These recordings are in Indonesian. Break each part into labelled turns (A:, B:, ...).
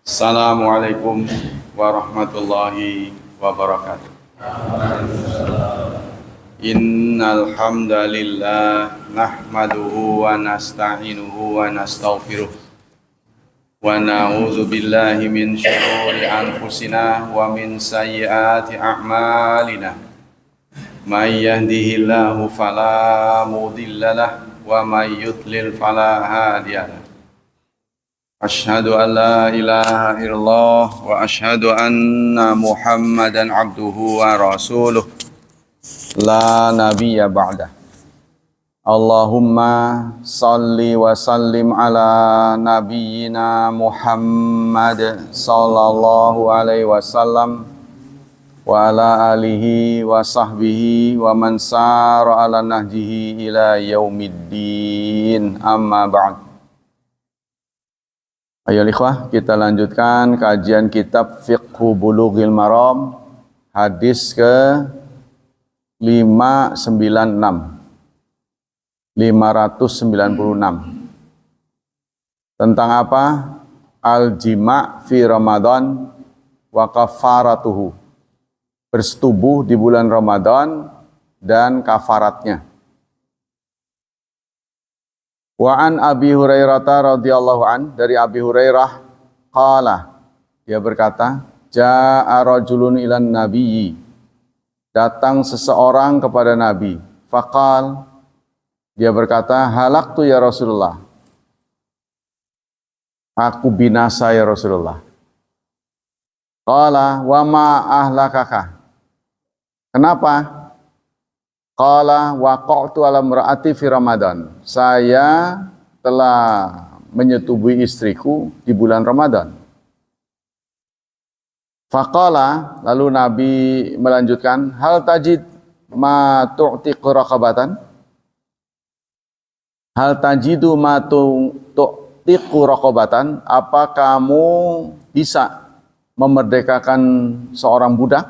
A: Assalamualaikum warahmatullahi wabarakatuh. Innal hamdalillah nahmaduhu wa nasta'inuhu wa nastaghfiruh wa na'udzu billahi min syururi anfusina wa min sayyiati a'malina. May yahdihillahu fala mudhillalah wa may yudlil fala hadiyalah. Asyhadu an la ilaha illallah wa asyhadu anna Muhammadan abduhu wa rasuluh la nabiyya ba'dah. Allahumma salli wa sallim ala nabiyyina Muhammad sallallahu alaihi wasallam wa ala alihi wa sahbihi wa man sara ala nahjihi ila yaumiddin, amma ba'd. Ayo ikhwah, kita lanjutkan kajian kitab Fiqhu Bulughil Maram, hadis ke 596 tentang apa? Al-jima' fi Ramadan wa kafaratuhu, bersetubuh di bulan Ramadan dan kafaratnya. Wa an Abi Hurairah radhiyallahu an, dari Abi Hurairah qala, dia berkata, jaa rajulun ilan nabiyyi, datang seseorang kepada Nabi. Faqal, dia berkata, halaktu ya Rasulullah, aku binasa ya Rasulullah. Qala wa ma ahlakaka, kenapa? Qala waqa'tu ala imra'ati fi Ramadan, saya telah menyetubuhi istriku di bulan Ramadan. Faqala, lalu Nabi melanjutkan, hal tajid ma tu'tiqu raqabatan, hal tajidu ma tu'tiqu raqabatan, apa kamu bisa memerdekakan seorang budak?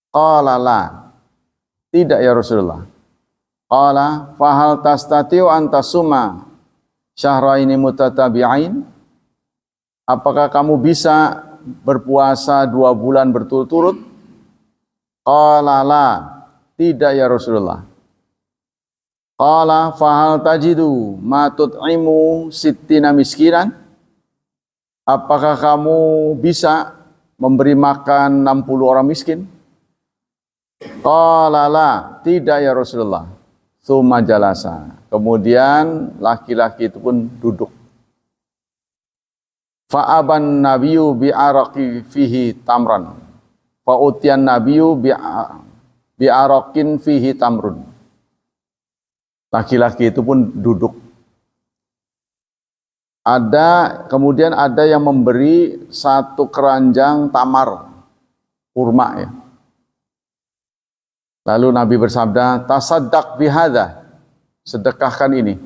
A: Qala la, tidak ya Rasulullah. Qala fahal tastati'u an tasuma syahraini mutatabi'ain, apakah kamu bisa berpuasa 2 bulan berturut-turut? Qala la, tidak ya Rasulullah. Qala fahal tajidu ma tut'imu sittina miskinan, apakah kamu bisa memberi makan 60 orang miskin? Qala la, tidak ya Rasulullah. Tsumma jalasa, kemudian laki-laki itu pun duduk. Fa'aban nabiyyu bi'araqi fihi tamran, fa'utiyan nabiyyu bi'araqin fihi tamrun. Laki-laki itu pun duduk. Kemudian ada yang memberi 1 keranjang tamar, kurma ya. Lalu Nabi bersabda, tasaddaq bihadza, sedekahkan ini.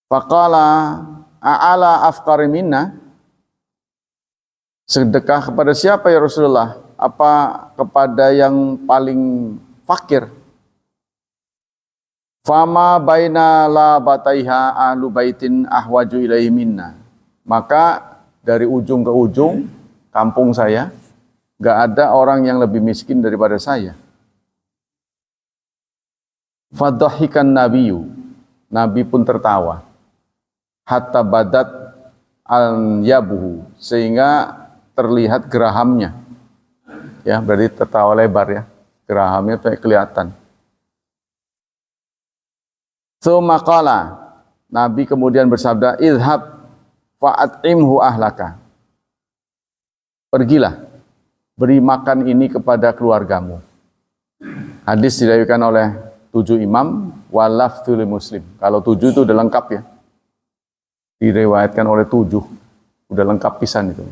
A: Faqala a'ala afqari minna, sedekah kepada siapa ya Rasulullah? Apa kepada yang paling fakir? Fama baina la bataiha ahlu baitin ahwaju ilaihi minna, maka dari ujung ke ujung kampung saya gak ada orang yang lebih miskin daripada saya. Fadhahikan nabiyyu, Nabi pun tertawa. Hatta badat al-yabuhu, sehingga terlihat gerahamnya. Ya, berarti tertawa lebar ya. Gerahamnya tuh kelihatan. Tsumma qala, Nabi kemudian bersabda, idhab fa'at'imhu ahlaka. Pergilah, beri makan ini kepada keluargamu. Hadis diriwayatkan oleh 7 imam, walafdzul Muslim. Kalau 7 itu udah lengkap ya. Diriwayatkan oleh 7, udah lengkap pisan itu.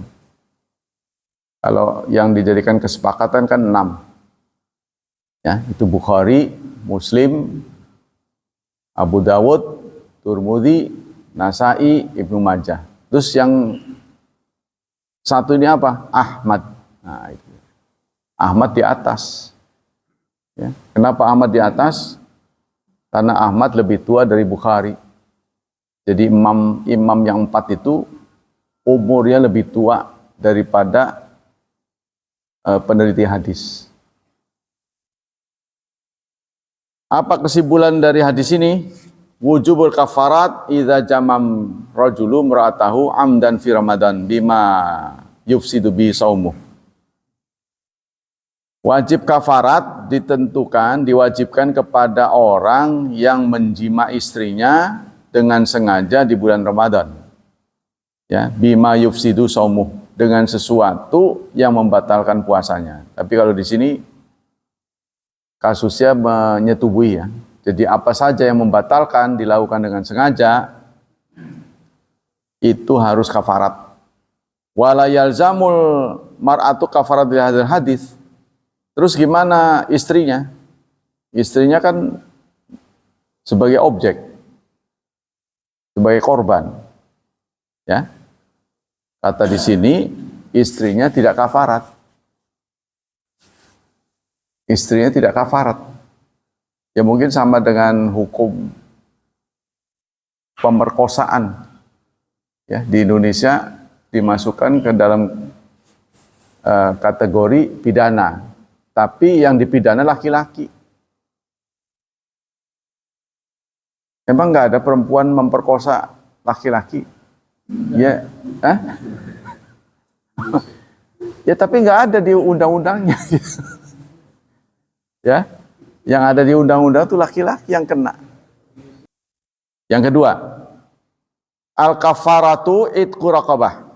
A: Kalau yang dijadikan kesepakatan kan 6. Ya, itu Bukhari, Muslim, Abu Dawud, Tirmidzi, Nasa'i, Ibnu Majah. Terus yang 1 ini apa? Ahmad. Nah, itu. Ahmad di atas. Ya. Kenapa Ahmad di atas? Karena Ahmad lebih tua dari Bukhari. Jadi imam yang 4 itu umurnya lebih tua daripada peneliti hadis. Apa kesimpulan dari hadis ini? Wujubul kafarat idza jamam rajulu imra'atahu amdan fi Ramadan bima yufsidu bi saumuh. Wajib kafarat ditentukan, diwajibkan kepada orang yang menjima istrinya dengan sengaja di bulan Ramadan. Ya, bima yufsidu saumuh, dengan sesuatu yang membatalkan puasanya. Tapi kalau di sini kasusnya menyetubuhi ya. Jadi apa saja yang membatalkan dilakukan dengan sengaja itu harus kafarat. Wala yalzamul mar'atu kafarat di hadzal hadis. Terus gimana istrinya? Istrinya kan sebagai objek, sebagai korban. Ya. Kata di sini istrinya tidak kafarat. Istrinya tidak kafarat. Ya mungkin sama dengan hukum pemerkosaan. Ya, di Indonesia dimasukkan ke dalam kategori pidana. Tapi yang dipidana laki-laki. Emang nggak ada perempuan memperkosa laki-laki? Ya, ya tapi nggak ada di undang-undangnya. Ya, yang ada di undang-undang itu laki-laki yang kena. Yang kedua, al-kafaratu itqu raqabah.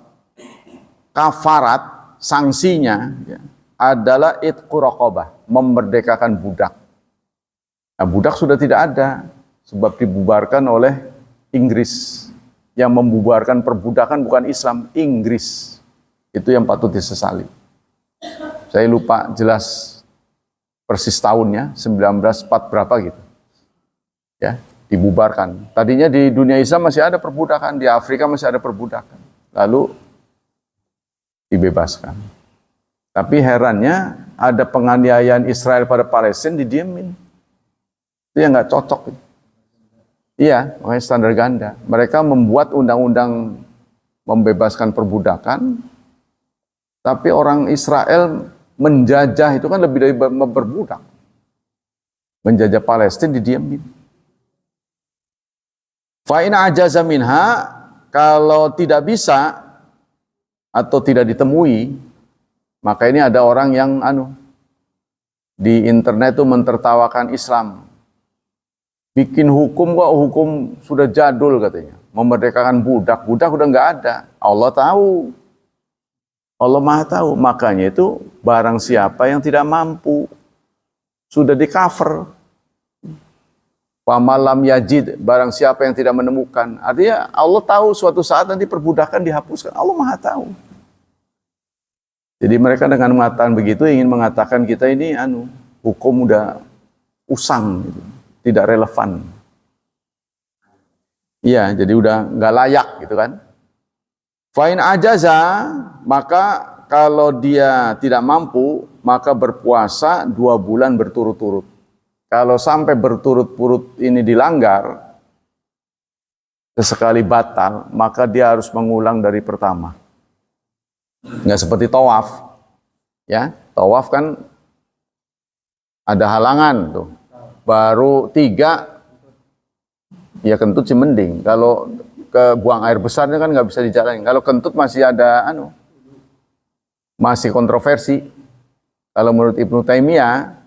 A: Kafarat, sanksinya ya, adalah itqu raqabah, memerdekakan budak. Nah, budak sudah tidak ada, sebab dibubarkan oleh Inggris. Yang membubarkan perbudakan bukan Islam, Inggris. Itu yang patut disesali. Saya lupa jelas persis tahunnya, 1904 berapa gitu. Ya, dibubarkan. Tadinya di dunia Islam masih ada perbudakan, di Afrika masih ada perbudakan. Lalu dibebaskan. Tapi herannya ada penganiayaan Israel pada Palestina didiemin. Itu yang nggak cocok. Iya, makanya standar ganda. Mereka membuat undang-undang membebaskan perbudakan, tapi orang Israel menjajah itu kan lebih dari memperbudak. Menjajah Palestina didiemin. Fa'in ajaza minha, kalau tidak bisa atau tidak ditemui, maka ini ada orang yang di internet itu mentertawakan Islam. Bikin hukum kok, hukum sudah jadul katanya. Memerdekakan budak, budak udah nggak ada. Allah tahu. Allah Maha tahu. Makanya itu barang siapa yang tidak mampu sudah di cover. Pamalam yajid, barang siapa yang tidak menemukan. Artinya Allah tahu suatu saat nanti perbudakan dihapuskan. Allah Maha tahu. Jadi mereka dengan mengatakan begitu ingin mengatakan kita ini hukum udah usang gitu. Tidak relevan. Iya, jadi udah nggak layak gitu kan. Fa'in ajaza, maka kalau dia tidak mampu, maka berpuasa 2 bulan berturut-turut. Kalau sampai berturut-turut ini dilanggar, sesekali batal, maka dia harus mengulang dari pertama. Nggak seperti tawaf. Ya, tawaf kan ada halangan tuh. Baru 3, ya kentut sih mending. Kalau ke buang air besarnya kan nggak bisa dijalanin. Kalau kentut masih ada masih kontroversi. Kalau menurut Ibnu Taimiyah,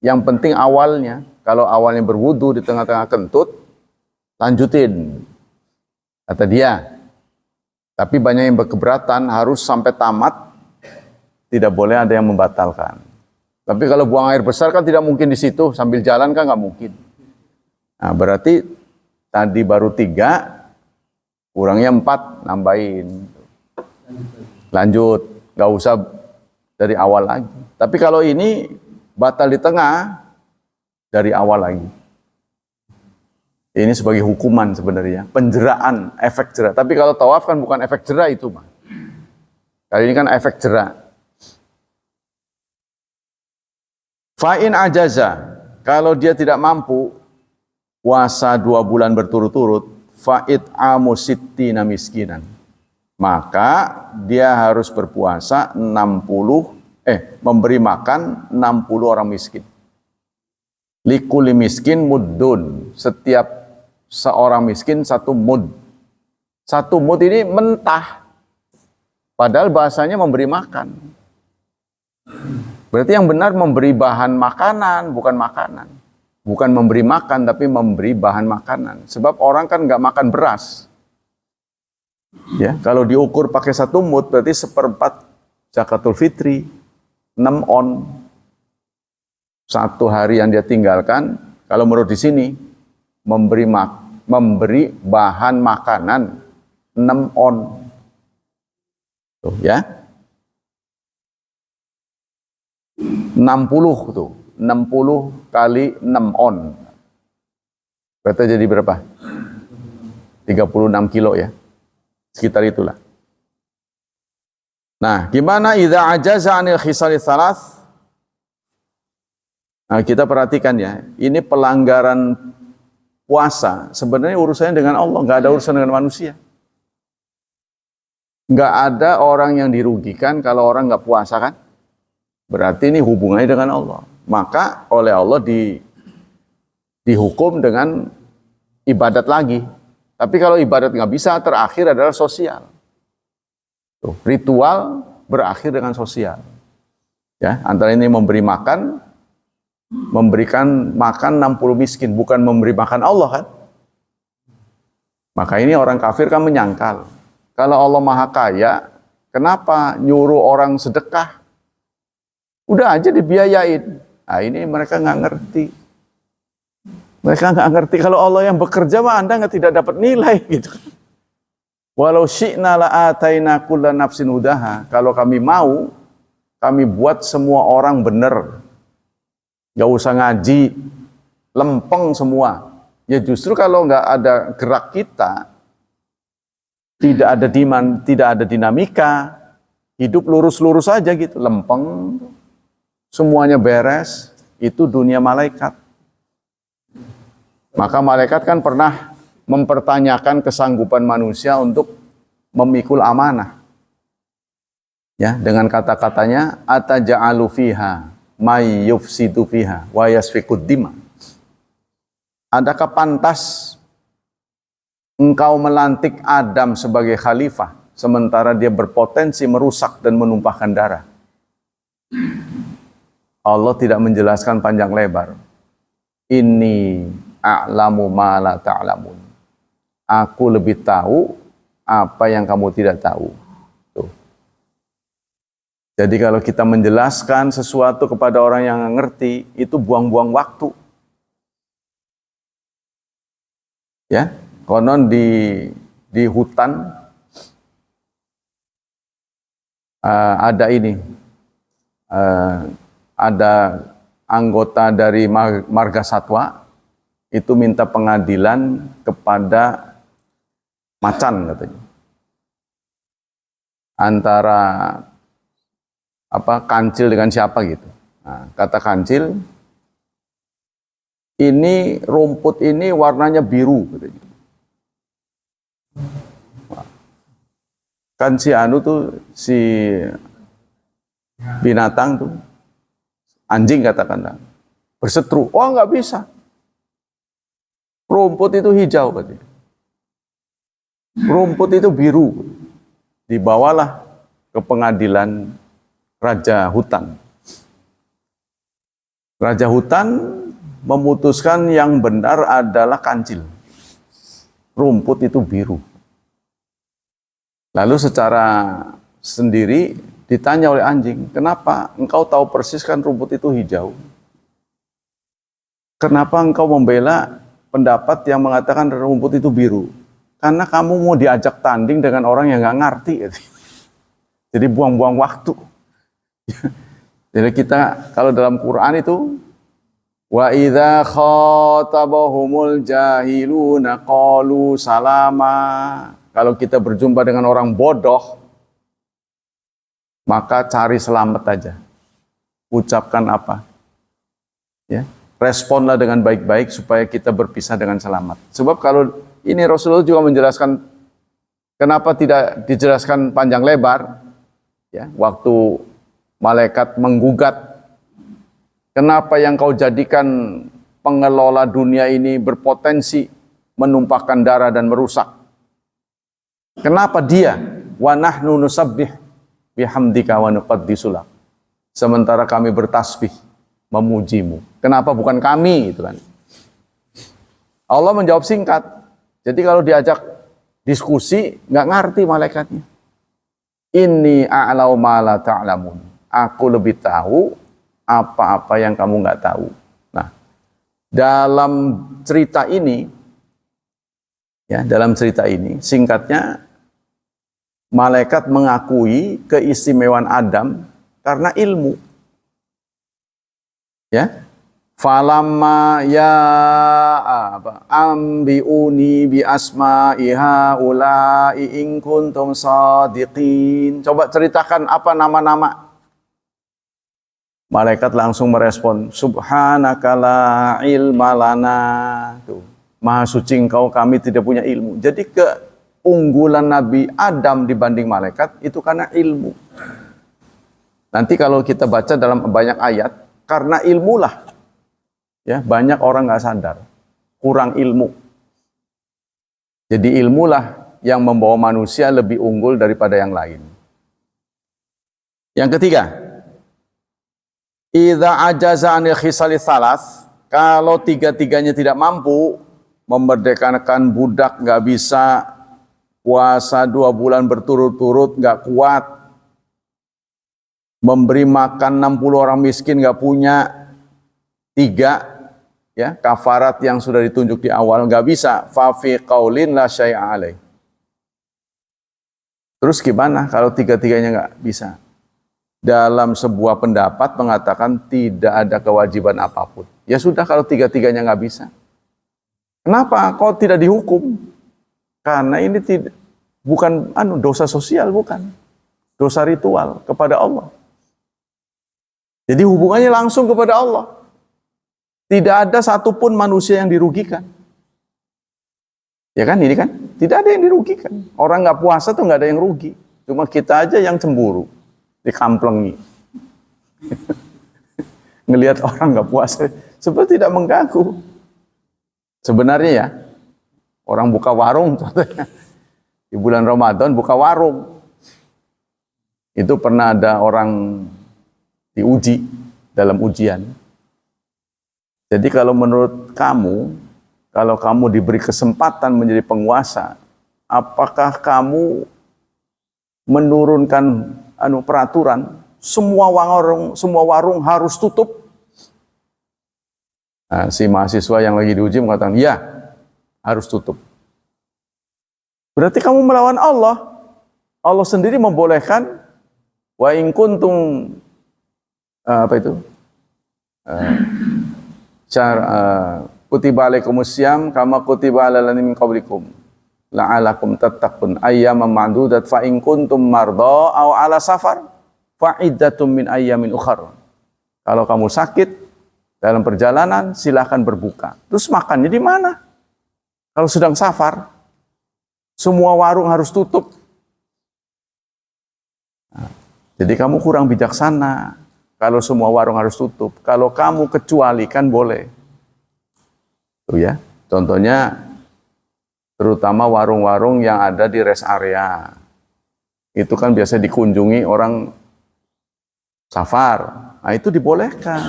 A: yang penting awalnya. Kalau awalnya berwudu di tengah-tengah kentut, lanjutin. Kata dia. Tapi banyak yang berkeberatan harus sampai tamat, tidak boleh ada yang membatalkan. Tapi kalau buang air besar kan tidak mungkin di situ, sambil jalan kan nggak mungkin. Nah berarti tadi baru 3, kurangnya 4, nambahin. Lanjut, nggak usah dari awal lagi. Tapi kalau ini batal di tengah, dari awal lagi. Ini sebagai hukuman sebenarnya, penjeraan, efek jera. Tapi kalau tawaf kan bukan efek jera itu, Pak. Kali ini kan efek jera. Fa'in ajaza, kalau dia tidak mampu puasa 2 bulan berturut-turut, fa'id amu sittina miskinan. maka dia harus berpuasa memberi makan 60 orang miskin. Likuli miskin muddun, setiap seorang miskin 1 mud. 1 mud ini mentah, padahal bahasanya memberi makan. Berarti yang benar memberi bahan makanan, bukan makanan. Bukan memberi makan, tapi memberi bahan makanan. Sebab orang kan nggak makan beras. Ya, kalau diukur pakai 1 mud, berarti 1/4 zakatul fitri, 6 on. 1 hari yang dia tinggalkan, kalau menurut di sini, memberi bahan makanan 6 on. Tuh, ya. 60 tuh. 60 kali 6 on. Berarti jadi berapa? 36 kilo ya. Sekitar itulah. Nah, gimana idza ajaza 'anil khisal tsalath? Nah, kita perhatikan ya. Ini pelanggaran puasa. Sebenarnya urusannya dengan Allah, nggak ada urusan dengan manusia. Nggak ada orang yang dirugikan kalau orang nggak puasa kan? Berarti ini hubungannya dengan Allah. Maka oleh Allah dihukum dengan ibadat lagi. Tapi kalau ibadat nggak bisa, terakhir adalah sosial. Tuh, ritual berakhir dengan sosial. Ya, antara ini memberi makan, memberikan makan 60 miskin, bukan memberi makan Allah kan? Maka ini orang kafir kan menyangkal. Kalau Allah Maha Kaya, kenapa nyuruh orang sedekah? Udah aja dibiayain. Nah, ini mereka nggak ngerti. Mereka nggak ngerti kalau Allah yang bekerja mah Anda tidak dapat nilai gitu. Walau syi'na la'ataina kulla nafsin hudaha. Kalau kami mau, kami buat semua orang benar. Gak usah ngaji, lempeng semua. Ya justru kalau nggak ada gerak kita, tidak ada dinamika, hidup lurus-lurus aja gitu, lempeng. Semuanya beres, itu dunia malaikat. Maka malaikat kan pernah mempertanyakan kesanggupan manusia untuk memikul amanah. Ya, dengan kata-katanya ataja'alu fiha may yufsidu fiha wa yasfikud dima. Adakah pantas engkau melantik Adam sebagai khalifah sementara dia berpotensi merusak dan menumpahkan darah? Allah tidak menjelaskan panjang lebar. Inni a'lamu ma la ta'lamun. Aku lebih tahu apa yang kamu tidak tahu. Tuh. Jadi kalau kita menjelaskan sesuatu kepada orang yang nggak ngerti, itu buang-buang waktu. Ya, konon di hutan ada ini. Ada anggota dari marga satwa itu minta pengadilan kepada macan katanya. Antara kancil dengan siapa gitu. Nah, kata kancil, ini rumput ini warnanya biru katanya. Kan si binatang tuh, anjing katakanlah, berseteru. Oh nggak bisa. Rumput itu hijau katanya. Rumput itu biru. Dibawalah ke pengadilan Raja Hutan. Raja Hutan memutuskan yang benar adalah kancil. Rumput itu biru. Lalu secara sendiri ditanya oleh anjing, kenapa engkau tahu persis kan rumput itu hijau? Kenapa engkau membela pendapat yang mengatakan rumput itu biru? Karena kamu mau diajak tanding dengan orang yang nggak ngerti. Jadi buang-buang waktu. Jadi kita kalau dalam Quran itu wa idza khatabahumul jahiluna qalu salama. Kalau kita berjumpa dengan orang bodoh, maka cari selamat aja. Ucapkan apa? Ya, responlah dengan baik-baik supaya kita berpisah dengan selamat. Sebab kalau ini Rasulullah juga menjelaskan Kenapa tidak dijelaskan panjang lebar? Ya, waktu malaikat menggugat, kenapa yang kau jadikan pengelola dunia ini berpotensi menumpahkan darah dan merusak? Kenapa dia? Wa nahnu nusabbih bihamdika wa nuqaddisu lak. Sementara kami bertasbih memujimu. Kenapa bukan kami? Gitu kan. Allah menjawab singkat. Jadi kalau diajak diskusi, nggak ngerti malaikatnya. Inni a'lau ma la ta'lamun. Aku lebih tahu apa-apa yang kamu nggak tahu. Nah, dalam cerita ini, singkatnya, malaikat mengakui keistimewaan Adam karena ilmu. Ya, falamma ya ambiuni bi asma'i haula'i in kuntum shadiqin. Coba ceritakan apa nama-nama. Malaikat langsung merespon, subhanaka la ilma lana. Tuh, maha suci engkau, kami tidak punya ilmu. Jadi keunggulan Nabi Adam dibanding malaikat itu karena ilmu. Nanti kalau kita baca dalam banyak ayat, karena ilmulah ya banyak orang nggak sadar kurang ilmu. Jadi ilmulah yang membawa manusia lebih unggul daripada yang lain. Yang ketiga, idza ajaza anil khisali tsalas, kalau tiga-tiganya tidak mampu, memerdekakan budak nggak bisa, puasa 2 bulan berturut-turut nggak kuat, memberi makan 60 orang miskin nggak punya, 3 ya kafarat yang sudah ditunjuk di awal nggak bisa, fa fi qaulin la syai'a alaih. Terus gimana kalau tiga-tiganya nggak bisa? Dalam sebuah pendapat mengatakan tidak ada kewajiban apapun. Ya sudah kalau tiga-tiganya nggak bisa. Kenapa? Kok tidak dihukum? Karena ini bukan dosa sosial, bukan. Dosa ritual kepada Allah. Jadi hubungannya langsung kepada Allah. Tidak ada satupun manusia yang dirugikan. Ya kan, ini kan? Tidak ada yang dirugikan. Orang nggak puasa tuh nggak ada yang rugi. Cuma kita aja yang cemburu. Dikamplengi. Ngelihat orang nggak puasa, seperti tidak mengganggu. Sebenarnya ya, orang buka warung, di bulan Ramadan buka warung. Itu pernah ada orang diuji dalam ujian. Jadi kalau menurut kamu, kalau kamu diberi kesempatan menjadi penguasa, apakah kamu menurunkan peraturan semua warung harus tutup? Nah, si mahasiswa yang lagi diuji mengatakan, ya harus tutup. Berarti kamu melawan Allah. Allah sendiri membolehkan, wa in kuntum kutiba alaikumus syiyam kama kutiba alal ladzina min qablikum la'alakum tattaqun ayyaman ma'dudat fa in kuntum marda aw ala safar fa iddatum min ayyamin ukhra. Kalau kamu sakit dalam perjalanan silahkan berbuka. Terus makannya di mana? Kalau sedang safar, semua warung harus tutup. Nah, jadi kamu kurang bijaksana kalau semua warung harus tutup. Kalau kamu kecualikan boleh. Tuh ya, contohnya terutama warung-warung yang ada di rest area. Itu kan biasa dikunjungi orang safar. Nah, itu dibolehkan.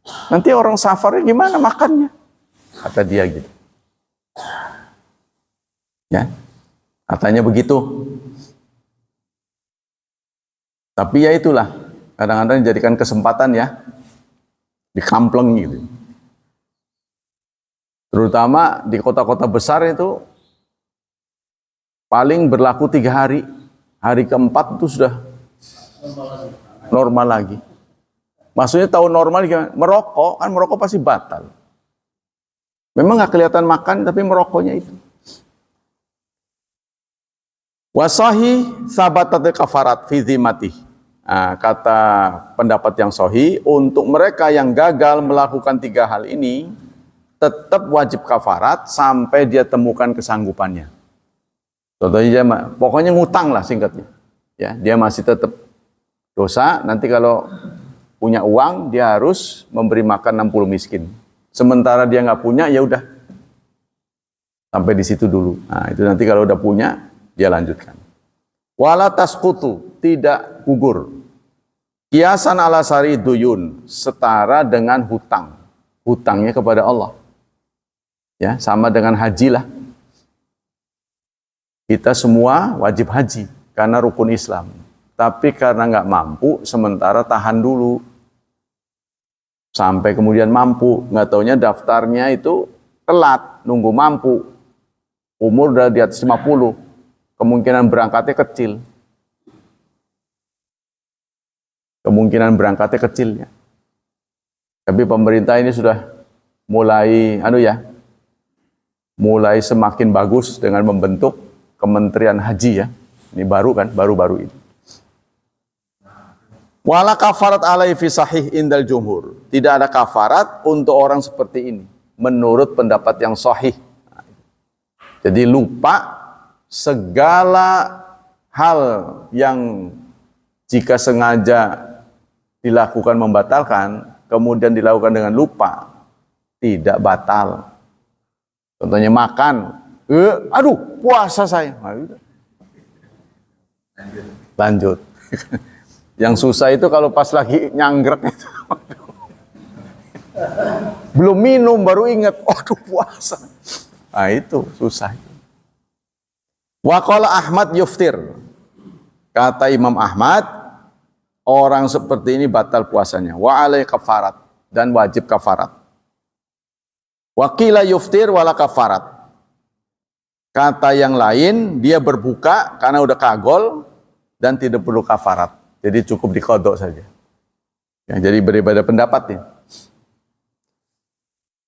A: Nanti orang safarnya gimana makannya? Kata dia gitu. Ya, katanya begitu. Tapi ya itulah, kadang-kadang dijadikan kesempatan ya, dikampleng gitu. Terutama di kota-kota besar itu, paling berlaku 3 hari. Hari keempat itu sudah normal lagi. Maksudnya tahun normal gimana? Merokok, kan merokok pasti batal. Memang nggak kelihatan makan, tapi merokoknya itu. Wasahi sabatat kafarat fi zimati. Nah, kata pendapat yang sahih, untuk mereka yang gagal melakukan 3 hal ini, tetap wajib kafarat sampai dia temukan kesanggupannya. Contohnya dia pokoknya ngutang lah singkatnya. Ya, dia masih tetap dosa. Nanti kalau punya uang dia harus memberi makan 60 miskin. Sementara dia nggak punya, ya udah sampai di situ dulu. Nah, itu nanti kalau udah punya dia lanjutkan. Wala tasqutu, tidak gugur. Kiasan ala sari duyun, setara dengan hutang. Hutangnya kepada Allah. Ya, sama dengan haji lah. Kita semua wajib haji karena rukun Islam. Tapi karena nggak mampu, sementara tahan dulu. Sampai kemudian mampu. Nggak taunya daftarnya itu telat, nunggu mampu. Umur udah di atas 50. Kemungkinan berangkatnya kecil. Kemungkinan berangkatnya kecil ya. Tapi pemerintah ini sudah mulai, mulai semakin bagus dengan membentuk Kementerian Haji ya. Ini baru kan, baru-baru ini. Wala kafarat alaihi fi sahih indal jumhur. Tidak ada kafarat untuk orang seperti ini. Menurut pendapat yang sahih. Jadi lupa segala hal yang jika sengaja dilakukan membatalkan, kemudian dilakukan dengan lupa, tidak batal. Contohnya makan. Aduh, puasa saya. Lanjut. Yang susah itu kalau pas lagi nyanggrek itu. Belum minum baru ingat, aduh puasa. Nah itu susah. Wa qala Ahmad yuftir. Kata Imam Ahmad, orang seperti ini batal puasanya. Wa alai kafarat, dan wajib kafarat. Wa qila yuftir wala kafarat. Kata yang lain, dia berbuka karena udah kagol dan tidak perlu kafarat. Jadi cukup dikodok saja. Ya, jadi berbeda pendapat nih.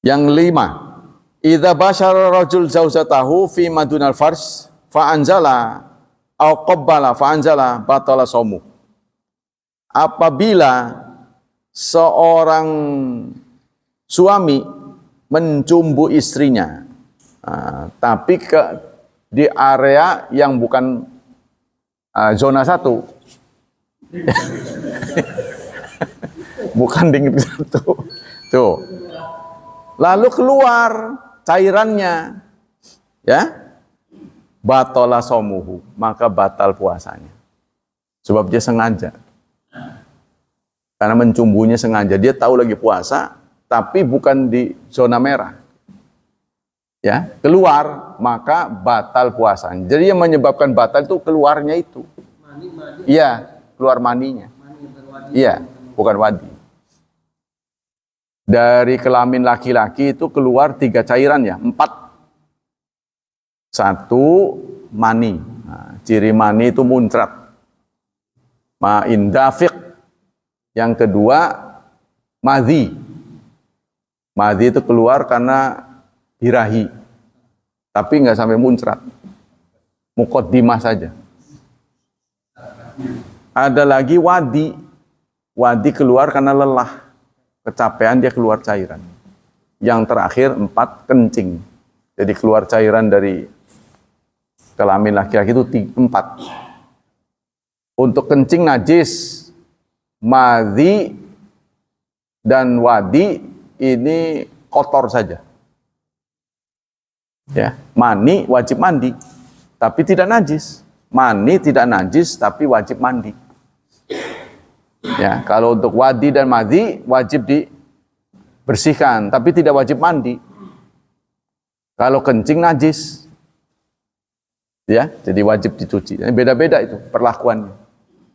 A: Yang 5, idza basyara rajul zaujatahu fi madunal fars fa anzala au qabbala fa anzala batala shaumuh. Apabila seorang suami mencumbu istrinya, tapi di area yang bukan zona 1, bukan di 1, tuh, lalu keluar cairannya, ya, batola somuhu, maka batal puasanya, sebab dia sengaja, karena mencumbunya sengaja, dia tahu lagi puasa, tapi bukan di zona merah. Ya, keluar maka batal puasanya. Jadi yang menyebabkan batal itu keluarnya itu. Iya, keluar maninya. Iya, bukan wadi. Dari kelamin laki-laki itu keluar 3 cairan ya, 4. 1 mani. Nah, ciri mani itu muncrat. Ma'in dafiq. Yang kedua madhi. Madhi itu keluar karena birahi, tapi nggak sampai muncrat, muqaddimah saja. Ada lagi wadi, wadi keluar karena lelah, kecapean dia keluar cairan. Yang terakhir 4 kencing, jadi keluar cairan dari kelamin laki-laki itu 4. Untuk kencing najis, madhi dan wadi ini kotor saja. Ya, mani wajib mandi, tapi tidak najis. Mani tidak najis, tapi wajib mandi. Ya, kalau untuk wadi dan madhi wajib dibersihkan, tapi tidak wajib mandi. Kalau kencing najis, ya, jadi wajib dicuci. Beda-beda itu perlakuannya.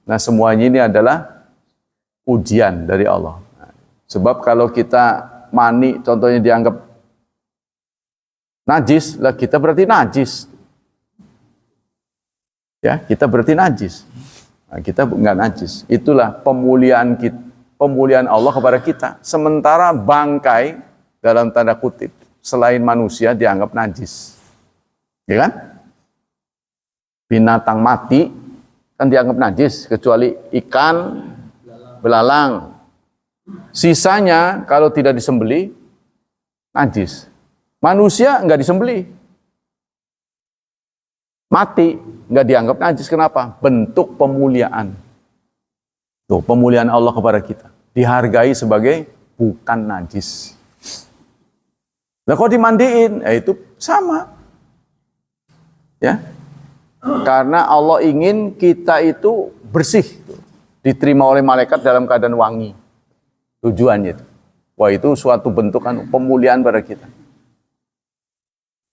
A: Nah, semuanya ini adalah ujian dari Allah. Sebab kalau kita mani, contohnya dianggap najis, lah kita berarti najis. Ya, kita berarti najis. Nah, kita nggak najis. Itulah pemuliaan Allah kepada kita. Sementara bangkai dalam tanda kutip selain manusia dianggap najis. Ya kan? Binatang mati kan dianggap najis kecuali ikan, belalang. Sisanya kalau tidak disembelih najis. Manusia enggak disembelih. mati, nggak dianggap najis. Kenapa? Bentuk pemuliaan. Tuh, pemuliaan Allah kepada kita. Dihargai sebagai bukan najis. Nah, kalau dimandiin, itu sama. Ya. Karena Allah ingin kita itu bersih. Diterima oleh malaikat dalam keadaan wangi. Tujuannya itu. Wah, itu suatu bentuk pemuliaan pada kita.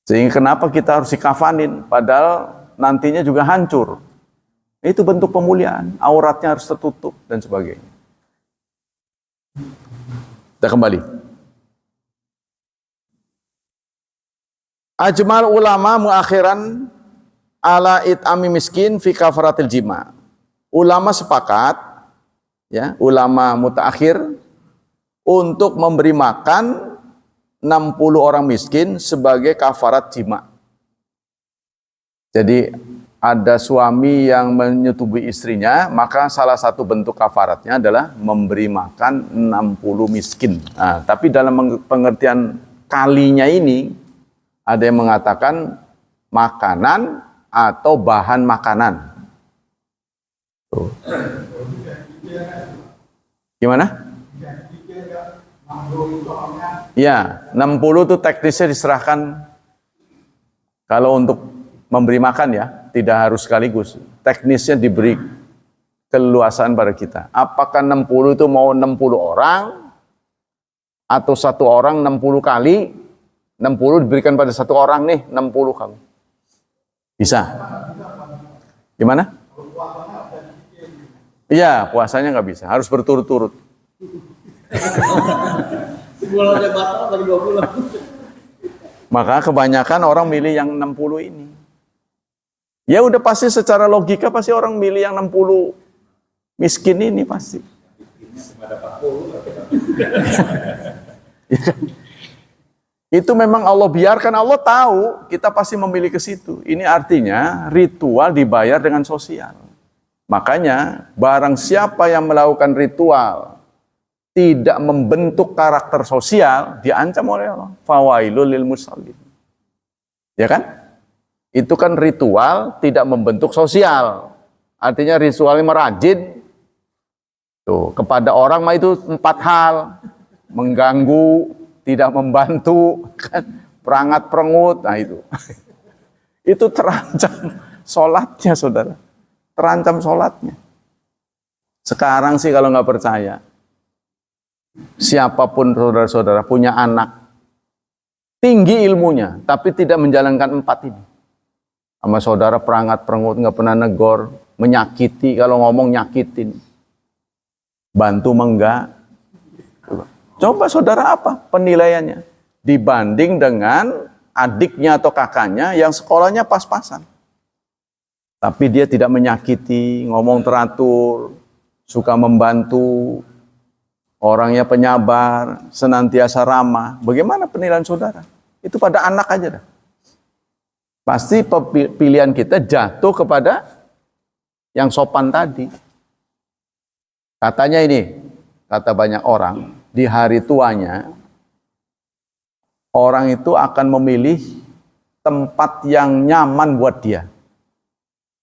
A: Sehingga kenapa kita harus dikafanin, padahal nantinya juga hancur. Itu bentuk pemuliaan, auratnya harus tertutup dan sebagainya. Kita kembali. Ajmal ulama muakhiran ala it'ami miskin fi kafaratil jima. Ulama sepakat, ya, ulama mutaakhir untuk memberi makan 60 orang miskin sebagai kafarat jima. Jadi ada suami yang menyetubuhi istrinya, maka salah satu bentuk kafaratnya adalah memberi makan 60 miskin. Nah, tapi dalam pengertian kalinya ini, ada yang mengatakan makanan atau bahan makanan. Tuh. Gimana? Ya, 60 itu teknisnya diserahkan kalau untuk memberi makan ya, tidak harus sekaligus. Teknisnya diberi keleluasaan pada kita. Apakah 60 itu mau 60 orang atau satu orang 60 kali? 60 diberikan pada satu orang nih, 60 kali. Bisa. Gimana? Iya, puasanya nggak bisa, harus berturut-turut. Bulannya batal bagi 2 bulan. Maka kebanyakan orang milih yang 60 ini. Ya udah pasti secara logika pasti orang milih yang 60 miskin ini pasti. Itu memang Allah biarkan, Allah tahu kita pasti memilih ke situ. Ini artinya ritual dibayar dengan sosial. Makanya barang siapa yang melakukan ritual tidak membentuk karakter sosial, diancam oleh Allah. Fawailul lil musallin. Ya kan? Itu kan ritual tidak membentuk sosial. Artinya ritualnya merajin. Tuh, kepada orang mah itu 4 hal. Mengganggu, tidak membantu, kan? Perangat-perengut, nah itu. Itu terancam sholatnya, saudara. Terancam sholatnya. Sekarang sih kalau nggak percaya, siapapun saudara-saudara punya anak, tinggi ilmunya, tapi tidak menjalankan 4 ini. Sama saudara perangat-perengut, nggak pernah negor, menyakiti, kalau ngomong nyakitin. Bantu menggak. Coba saudara apa penilaiannya? Dibanding dengan adiknya atau kakaknya yang sekolahnya pas-pasan. Tapi dia tidak menyakiti, ngomong teratur, suka membantu, orangnya penyabar, senantiasa ramah. Bagaimana penilaian saudara? Itu pada anak aja dah. Pasti pilihan kita jatuh kepada yang sopan tadi. Katanya ini, kata banyak orang, di hari tuanya, orang itu akan memilih tempat yang nyaman buat dia.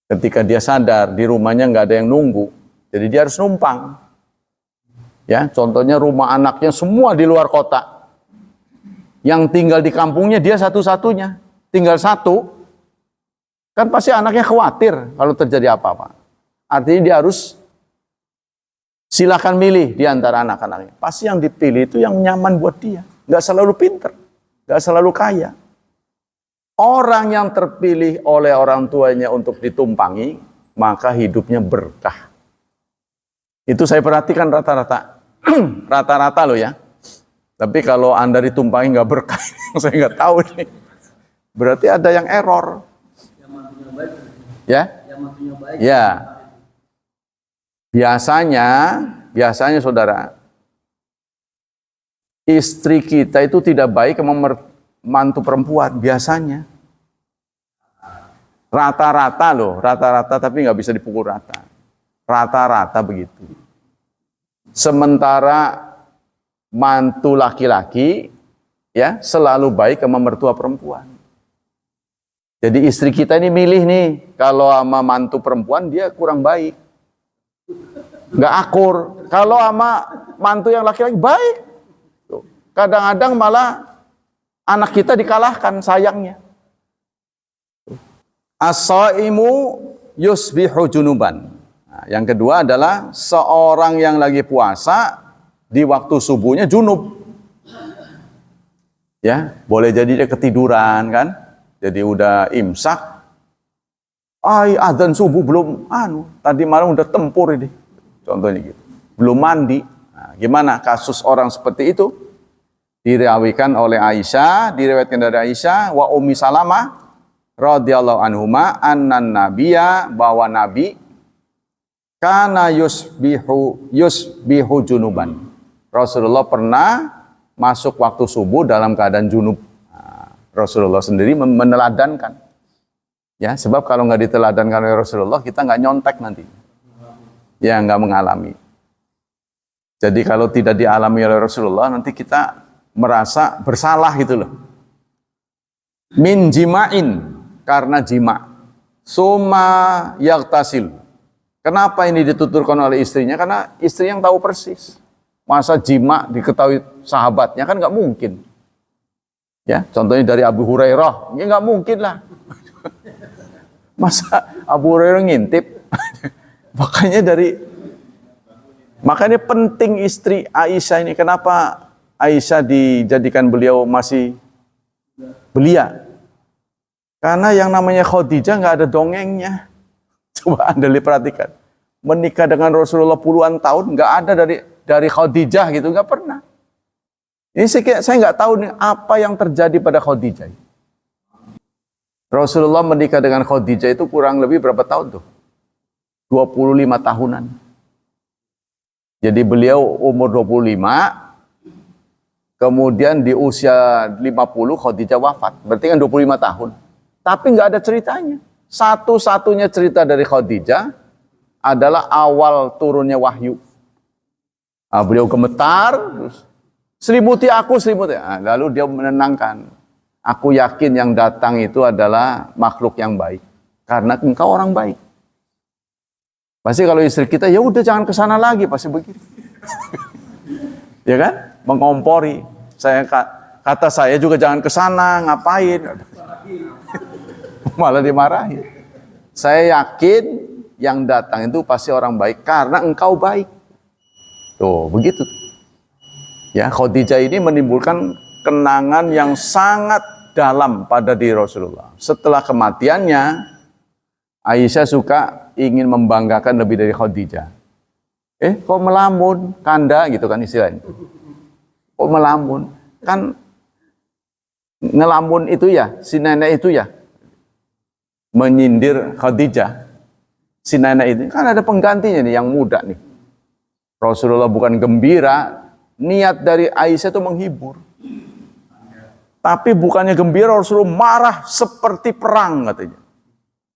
A: Ketika dia sadar di rumahnya nggak ada yang nunggu, jadi dia harus numpang. Ya, contohnya rumah anaknya semua di luar kota. Yang tinggal di kampungnya dia satu-satunya. Tinggal satu. Kan pasti anaknya khawatir kalau terjadi apa-apa. Artinya dia harus silakan milih di antara anak-anaknya. Pasti yang dipilih itu yang nyaman buat dia. Nggak selalu pinter. Nggak selalu kaya. Orang yang terpilih oleh orang tuanya untuk ditumpangi, maka hidupnya berkah. Itu saya perhatikan rata-rata. Rata-rata loh ya. Tapi kalau Anda ditumpangi nggak berkah, saya nggak tahu nih. Berarti ada yang error. Yang mantunya baik. Ya? Yang mantunya baik. Ya. Biasanya saudara, istri kita itu tidak baik sama mantu perempuan, biasanya. Rata-rata loh, rata-rata tapi nggak bisa dipukul rata. Rata-rata begitu. Sementara mantu laki-laki ya selalu baik sama mertua perempuan. Jadi istri kita ini milih nih, kalau sama mantu perempuan dia kurang baik, nggak akur. Kalau sama mantu yang laki-laki baik, kadang-kadang malah anak kita dikalahkan sayangnya. As-shaimu yusbihu junuban. Nah, yang kedua adalah seorang yang lagi puasa di waktu subuhnya junub. Ya, boleh jadi dia ketiduran kan? Jadi udah imsak. Adzan subuh belum tadi malam udah tempur ini. Contohnya gitu. Belum mandi. Nah, gimana kasus orang seperti itu? Diriwayatkan oleh Aisyah, diriwayatkan dari Aisyah wa Ummi Salamah radhiyallahu anhuma annan nabiyya, bahwa nabi kana yusbihu junuban. Rasulullah pernah masuk waktu subuh dalam keadaan junub. Rasulullah sendiri meneladankan. Ya, sebab kalau nggak diteladankan oleh Rasulullah, kita nggak nyontek nanti. Ya, nggak mengalami. Jadi kalau tidak dialami oleh Rasulullah, nanti kita merasa bersalah gitu loh. Min jima'in, karena jima'. Suma yaktasil. Kenapa ini dituturkan oleh istrinya? Karena istri yang tahu persis. Masa jima' diketahui sahabatnya, kan nggak mungkin. Ya, contohnya dari Abu Hurairah, ya nggak mungkin lah. Masa Abu Hurairah ngintip? Makanya penting istri Aisyah ini. Kenapa Aisyah dijadikan beliau masih belia? Karena yang namanya Khadijah nggak ada dongengnya. Coba Anda perhatikan, menikah dengan Rasulullah puluhan tahun nggak ada dari Khadijah gitu, nggak pernah. Ini saya nggak tahu nih apa yang terjadi pada Khadijah. Rasulullah menikah dengan Khadijah itu kurang lebih berapa tahun tuh? 25 tahunan. Jadi beliau umur 25, kemudian di usia 50 Khadijah wafat. Berarti kan 25 tahun. Tapi nggak ada ceritanya. Satu-satunya cerita dari Khadijah adalah awal turunnya wahyu. Beliau gemetar, terus selimuti aku, selimuti. Lalu dia menenangkan. Aku yakin yang datang itu adalah makhluk yang baik. Karena engkau orang baik. Pasti kalau istri kita, ya udah jangan ke sana lagi, pasti begitu. Ya kan? Mengompori. Kata saya juga jangan ke sana, ngapain? Malah dimarahin. Saya yakin yang datang itu pasti orang baik karena engkau baik. Tuh, begitu. Ya, Khadijah ini menimbulkan kenangan yang sangat dalam pada diri Rasulullah. Setelah kematiannya, Aisyah suka ingin membanggakan lebih dari Khadijah. Kok melamun, kanda gitu kan istilahnya. Kok melamun? Kan ngelamun itu ya, si nenek itu ya, menyindir Khadijah. Si nenek itu kan ada penggantinya nih yang muda nih. Rasulullah bukan gembira, niat dari Aisyah itu menghibur. Tapi bukannya gembira, Rasulullah marah seperti perang katanya.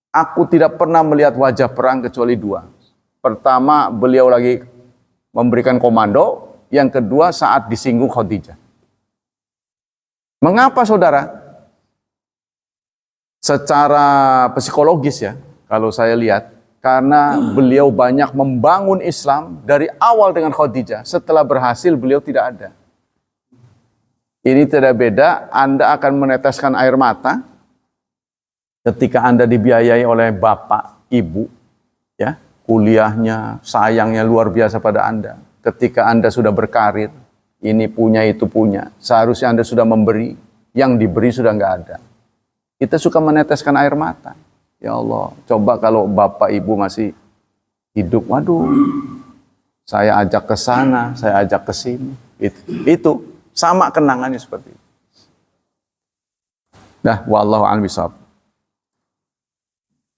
A: Aku tidak pernah melihat wajah perang kecuali dua. Pertama, beliau lagi memberikan komando. Yang kedua, saat disinggung Khadijah. Mengapa saudara? Secara psikologis ya, kalau saya lihat, karena beliau banyak membangun Islam dari awal dengan Khadijah. Setelah berhasil, beliau tidak ada. Ini tidak beda, Anda akan meneteskan air mata ketika Anda dibiayai oleh bapak, ibu, ya, kuliahnya, sayangnya luar biasa pada Anda. Ketika Anda sudah berkarir, ini punya, itu punya. Seharusnya Anda sudah memberi, yang diberi sudah nggak ada. Kita suka meneteskan air mata. Ya Allah, coba kalau bapak ibu masih hidup, waduh, saya ajak ke sana, saya ajak ke sini. Itu sama kenangannya seperti itu. Nah, wallahu a'lam bishawab.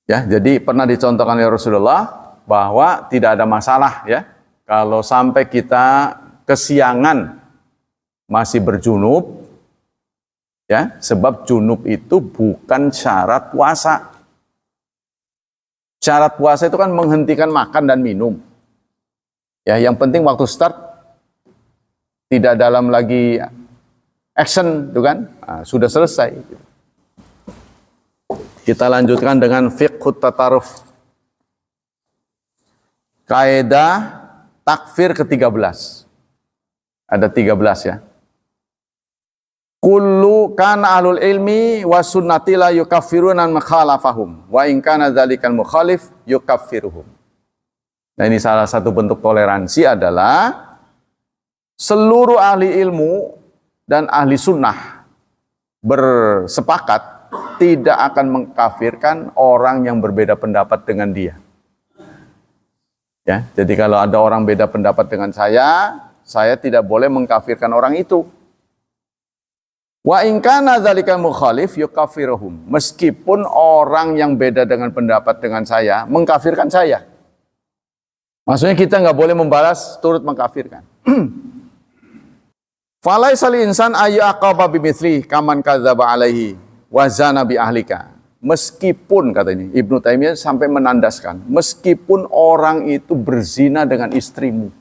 A: Ya, jadi pernah dicontohkan oleh Rasulullah bahwa tidak ada masalah ya kalau sampai kita kesiangan masih berjunub, ya, sebab junub itu bukan syarat puasa. Syarat puasa itu kan menghentikan makan dan minum. Ya, yang penting waktu start tidak dalam lagi action, itu kan, sudah selesai. Kita lanjutkan dengan fiqhut tataruf. Kaidah takfir ke-13. Ada 13 ya. Kullu kana ahlul ilmi wa sunnati la yukaffiruna makhalafahum wa in kana dzalikal mukhalif yukaffiruhum. Nah, ini salah satu bentuk toleransi adalah seluruh ahli ilmu dan ahli sunnah bersepakat tidak akan mengkafirkan orang yang berbeda pendapat dengan dia. Ya, jadi kalau ada orang beda pendapat dengan saya tidak boleh mengkafirkan orang itu. Wa in kana dzalikal mukhalif yukaffiruhum. Meskipun orang yang beda dengan pendapat dengan saya mengkafirkan saya. Maksudnya kita nggak boleh membalas turut mengkafirkan. Falaisal insan ayu aqaba bimithli kaman kadzaba alaihi wa zana bi ahlika. Meskipun katanya Ibnu Taimiyah sampai menandaskan, meskipun orang itu berzina dengan istrimu.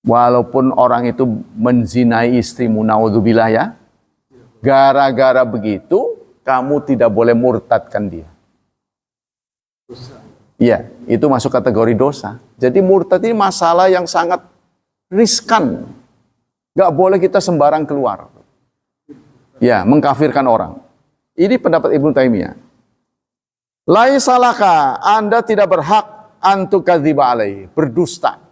A: Walaupun orang itu menzinai istrimu, naudzubillah ya. Gara-gara begitu, kamu tidak boleh murtadkan dia. Iya, itu masuk kategori dosa. Jadi murtad ini masalah yang sangat riskan. Gak boleh kita sembarang keluar. Ya, mengkafirkan orang. Ini pendapat Ibnu Taimiyah. Laisalaka, Anda tidak berhak antukadziba alaihi, berdusta.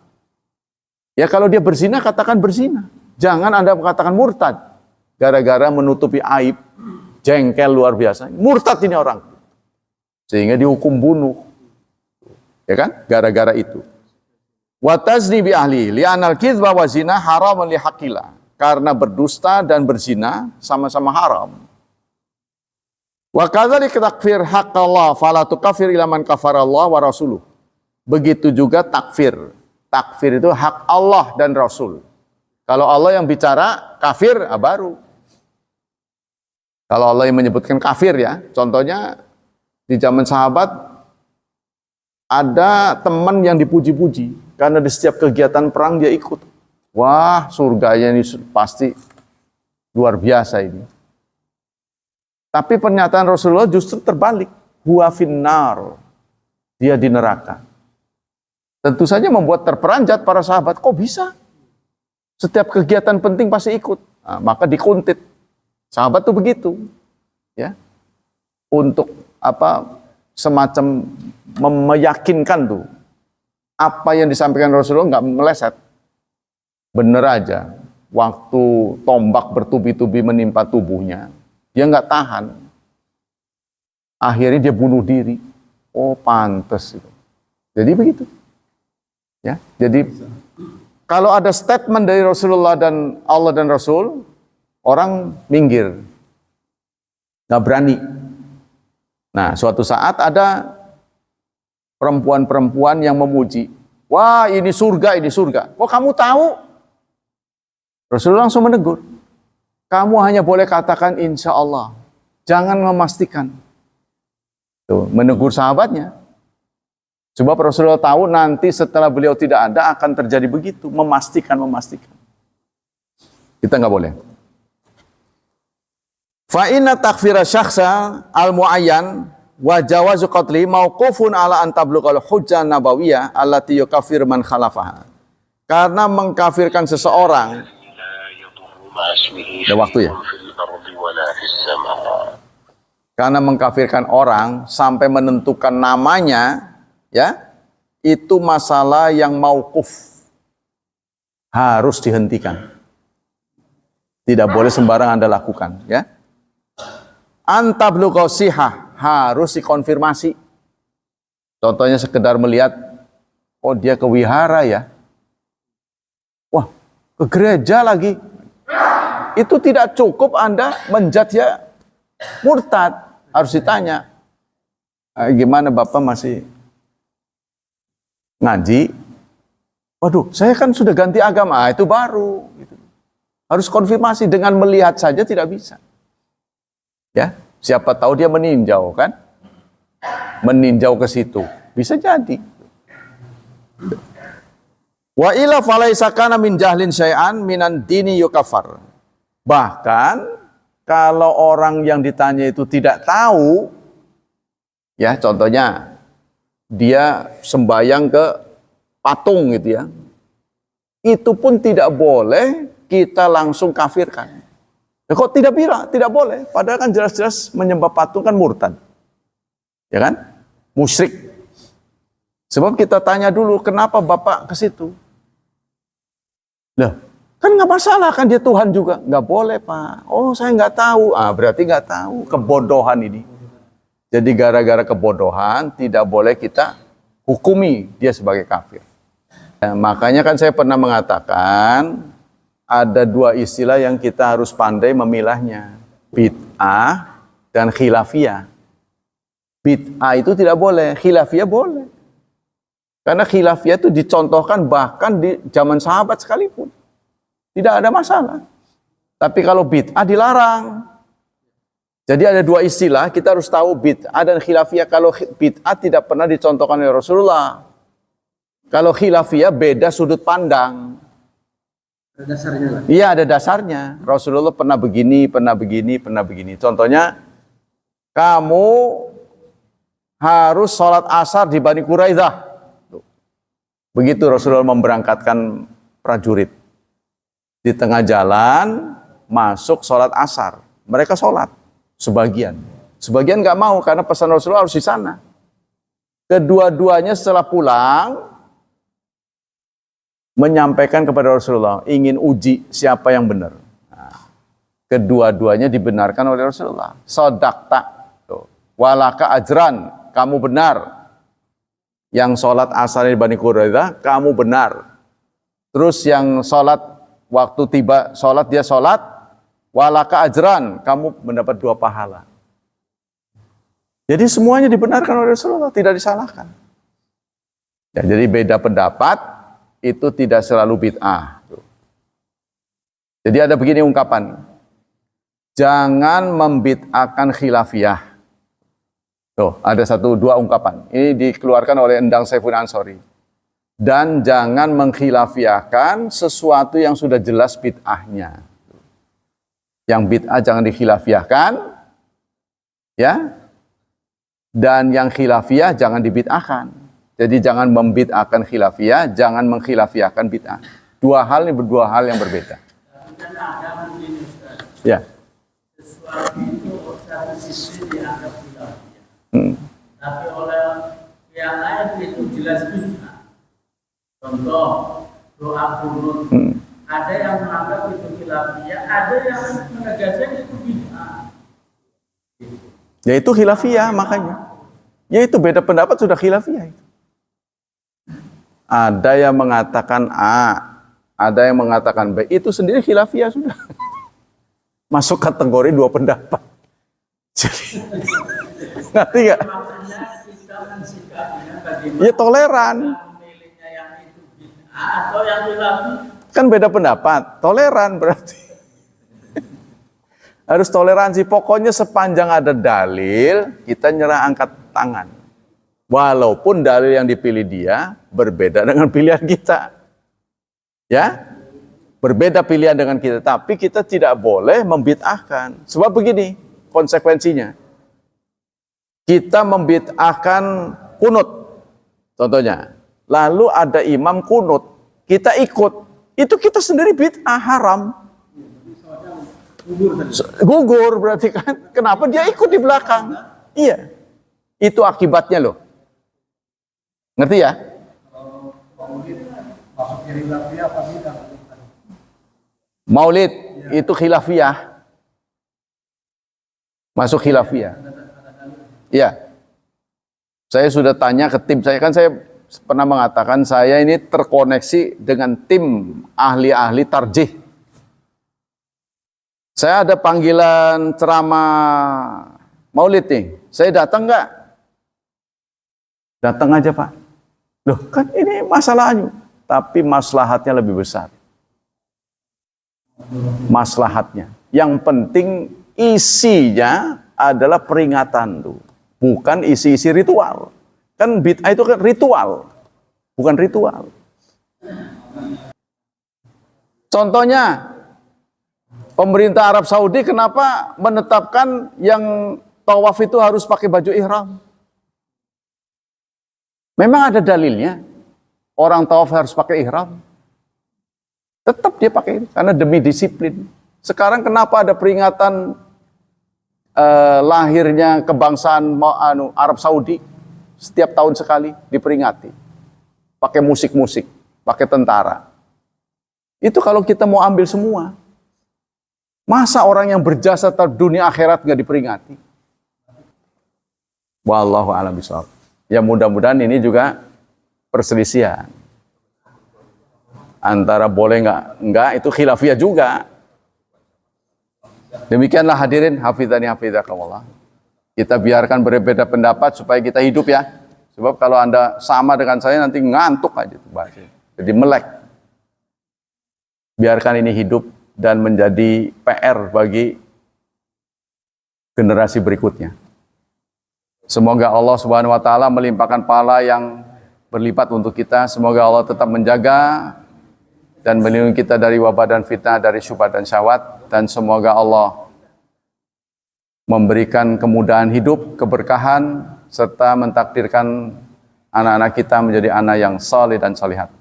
A: Ya kalau dia berzina, katakan berzina. Jangan Anda mengatakan murtad. Gara-gara menutupi aib, jengkel luar biasa. Murtad ini orang. Sehingga dihukum bunuh. Ya kan? Gara-gara itu. Wa tazni bi ahli li'anal kidba wa zina haramun li haqqillah. Karena berdusta dan berzina sama-sama haram. Wa kadzalika takfir haqqallah fala tukaffir ila man kafarallah wa rasuluh. Begitu juga takfir. Takfir itu hak Allah dan Rasul. Kalau Allah yang bicara kafir, baru. Kalau Allah yang menyebutkan kafir ya, contohnya di zaman sahabat ada teman yang dipuji-puji karena di setiap kegiatan perang dia ikut. Wah, surganya ini pasti luar biasa ini. Tapi pernyataan Rasulullah justru terbalik. Huwa finnar. Dia di neraka. Tentu saja membuat terperanjat para sahabat. Kok bisa? Setiap kegiatan penting pasti ikut. Nah, maka dikuntit. Sahabat tuh begitu. Ya. Untuk semacam meyakinkan tuh. Apa yang disampaikan Rasulullah nggak meleset. Bener aja. Waktu tombak bertubi-tubi menimpa tubuhnya. Dia nggak tahan. Akhirnya dia bunuh diri. Oh pantes. Jadi begitu. Ya, jadi kalau ada statement dari Rasulullah dan Allah dan Rasul, orang minggir, nggak berani. Nah, suatu saat ada perempuan-perempuan yang memuji, wah ini surga, ini surga. Kok kamu tahu? Rasulullah langsung menegur, kamu hanya boleh katakan insya Allah, jangan memastikan. Tuh, menegur sahabatnya. Sebab Rasulullah tahu nanti setelah beliau tidak ada akan terjadi begitu. Memastikan. Kita nggak boleh. Fa inna takfira syakhsa al-mu'ayyan wa jawazu qatli mauqufun ala an tablughal hujjah nabawiyah allati yukaffir man khalafaha. Karena mengkafirkan seseorang. Ada waktu ya? Karena mengkafirkan orang sampai menentukan namanya, ya, itu masalah yang mauquf, harus dihentikan. Tidak boleh sembarang Anda lakukan, ya. Antablugha sihah, harus dikonfirmasi. Contohnya sekedar melihat, oh dia ke wihara ya. Wah, ke gereja lagi. Itu tidak cukup Anda menjudge ya murtad, harus ditanya. Gimana Bapak masih ngaji? Waduh, saya kan sudah ganti agama, itu baru. Gitu. Harus konfirmasi, dengan melihat saja tidak bisa. Ya, siapa tahu dia meninjau kan? Meninjau ke situ, bisa jadi. Wa ila falaisa kana min jahlin syai'an minan dini yukafar. Bahkan kalau orang yang ditanya itu tidak tahu, ya contohnya dia sembahyang ke patung gitu ya, itu pun tidak boleh kita langsung kafirkan. Kok tidak boleh? Padahal kan jelas-jelas menyembah patung kan murtad, ya kan? Musyrik. Sebab kita tanya dulu, kenapa Bapak ke situ? Nah, kan nggak masalah, kan dia Tuhan juga. Nggak boleh, Pak. Oh, saya nggak tahu. Berarti nggak tahu. Kebodohan ini. Jadi gara-gara kebodohan, tidak boleh kita hukumi dia sebagai kafir. Makanya kan saya pernah mengatakan, ada dua istilah yang kita harus pandai memilahnya. Bid'ah dan khilafiyah. Bid'ah itu tidak boleh, khilafiyah boleh. Karena khilafiyah itu dicontohkan bahkan di zaman sahabat sekalipun. Tidak ada masalah. Tapi kalau bid'ah dilarang. Jadi ada dua istilah, kita harus tahu bid'ah dan khilafiyah. Kalau bid'ah tidak pernah dicontohkan oleh Rasulullah. Kalau khilafiyah beda sudut pandang.
B: Ada dasarnya lah.
A: Iya, ada dasarnya. Rasulullah pernah begini, pernah begini, pernah begini. Contohnya, kamu harus sholat asar di Bani Quraidah. Begitu Rasulullah memberangkatkan prajurit. Di tengah jalan, masuk sholat asar. Mereka sholat, sebagian. Sebagian nggak mau, karena pesan Rasulullah harus di sana. Kedua-duanya setelah pulang, menyampaikan kepada Rasulullah, ingin uji siapa yang benar. Kedua-duanya dibenarkan oleh Rasulullah. Sodakta, walaka ajran, kamu benar. Yang sholat asar di Bani Quraidah, kamu benar. Terus yang sholat, waktu tiba sholat, dia sholat, walaka ajran, kamu mendapat 2 pahala. Jadi semuanya dibenarkan oleh Rasulullah, tidak disalahkan. Ya, jadi beda pendapat, itu tidak selalu bid'ah. Jadi ada begini ungkapan, jangan membid'ahkan khilafiyah. Tuh, ada 1-2 ungkapan. Ini dikeluarkan oleh Endang Saiful Ansori. Dan jangan mengkhilafiyahkan sesuatu yang sudah jelas bid'ahnya. Yang bid'ah jangan dikhilafiyahkan, ya. Dan yang khilafiyah jangan dibid'ahkan. Jadi jangan membid'ahkan khilafiyah, jangan mengkhilafiyahkan bid'ah. 2 hal ini, 2 hal yang berbeda. Ya.
B: Sesuatu itu satu sisi dianggap khilafiyah. Tapi oleh yang lain itu jelas bid'ah. Contoh, doa kunut. Ada yang menganggap itu khilafiyah, ada yang menegaskan itu bid'ah.
A: Ya itu khilafiyah makanya. Ya itu beda pendapat sudah khilafiyah itu. Ada yang mengatakan A, ada yang mengatakan B. Itu sendiri khilafiyah sudah. Masuk kategori 2 pendapat. Jadi, ngerti gak? Ya toleran.
B: Atau yang khilafiyah.
A: Kan beda pendapat. Toleran berarti. Harus toleransi. Pokoknya sepanjang ada dalil, kita nyerah angkat tangan. Walaupun dalil yang dipilih dia berbeda dengan pilihan kita. Ya, berbeda pilihan dengan kita. Tapi kita tidak boleh membid'ahkan. Sebab begini konsekuensinya. Kita membid'ahkan kunut. Contohnya. Lalu ada imam kunut. Kita ikut. Itu kita sendiri bid'ah, haram. Gugur berarti kan. Kenapa dia ikut di belakang? Iya. Itu akibatnya loh. Ngerti ya? Maulid itu khilafiyah. Masuk khilafiyah. Iya. Saya sudah tanya ke tim saya, kan saya pernah mengatakan saya ini terkoneksi dengan tim ahli-ahli tarjih. Saya ada panggilan ceramah Maulid nih. Saya datang nggak? Datang aja Pak. Loh kan ini masalahnya. Tapi maslahatnya lebih besar. Maslahatnya. Yang penting isinya adalah peringatan tuh. Bukan isi-isi ritual. Kan bid'ah itu kan ritual. Bukan ritual. Contohnya, Pemerintah Arab Saudi kenapa menetapkan yang tawaf itu harus pakai baju ihram? Memang ada dalilnya. Orang tawaf harus pakai ihram. Tetap dia pakai karena demi disiplin. Sekarang kenapa ada peringatan lahirnya kebangsaan Arab Saudi setiap tahun sekali diperingati. Pakai musik-musik, pakai tentara. Itu kalau kita mau ambil semua. Masa orang yang berjasa terhadap dunia akhirat nggak diperingati? Wallahu a'lam bishawab. Ya mudah-mudahan ini juga perselisihan. Antara boleh nggak itu khilafiyah juga. Demikianlah hadirin hafizani hafizakumullah. Kita biarkan berbeda pendapat supaya kita hidup ya. Sebab kalau Anda sama dengan saya nanti ngantuk aja tuh bahasanya. Jadi melek. Biarkan ini hidup dan menjadi PR bagi generasi berikutnya. Semoga Allah Subhanahu wa taala melimpahkan pahala yang berlipat untuk kita. Semoga Allah tetap menjaga dan melindungi kita dari wabah dan fitnah, dari syubhat dan syahwat, dan semoga Allah memberikan kemudahan hidup, keberkahan, serta mentakdirkan anak-anak kita menjadi anak yang saleh dan salihat.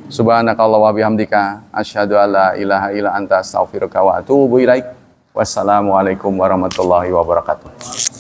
A: Subhanakallah wa bihamdika asyhadu alla ilaha illa anta astaghfiruka wa atubu ilaik. Wassalamualaikum warahmatullahi wabarakatuh.